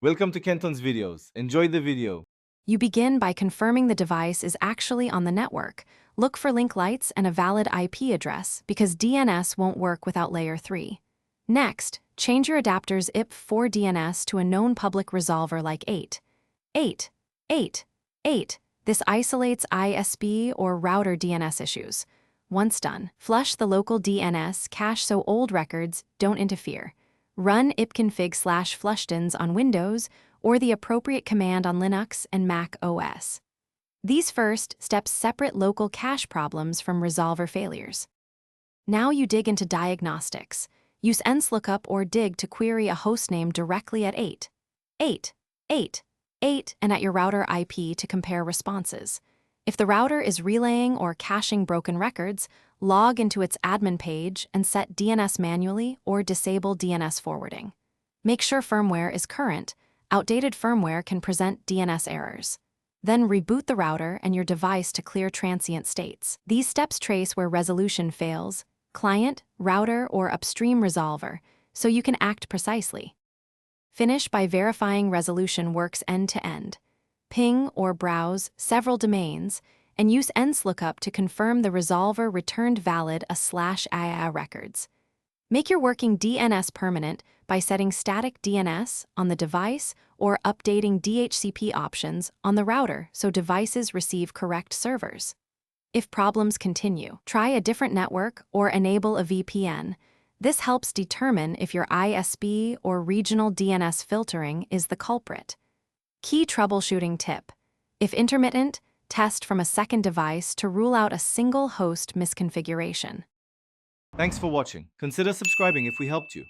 Welcome to Kenton's videos. Enjoy the video. You begin by confirming the device is actually on the network. Look for link lights and a valid IP address because DNS won't work without Layer 3. Next, change your adapter's IP4 DNS to a known public resolver like 8. 8. 8. 8. This isolates ISP or router DNS issues. Once done, flush the local DNS cache so old records don't interfere. Run ipconfig/flushdins on Windows or the appropriate command on Linux and Mac OS. These first steps separate local cache problems from resolver failures. Now you dig into diagnostics. Use nslookup or dig to query a hostname directly at 8. 8. 8. 8 and at your router IP to compare responses. If the router is relaying or caching broken records, log into its admin page and set DNS manually or disable DNS forwarding. Make sure firmware is current. Outdated firmware can present DNS errors. Then reboot the router and your device to clear transient states. These steps trace where resolution fails, client, router, or upstream resolver, so you can act precisely. Finish by verifying resolution works end-to-end. Ping or browse several domains and use nslookup to confirm the resolver returned valid /ia records. Make your working DNS permanent by setting static DNS on the device or updating DHCP options on the router so devices receive correct servers. If problems continue, try a different network or enable a VPN. This helps determine if your ISP or regional DNS filtering is the culprit. Key troubleshooting tip: if intermittent, test from a second device to rule out a single host misconfiguration. Thanks for watching. Consider subscribing if we helped you.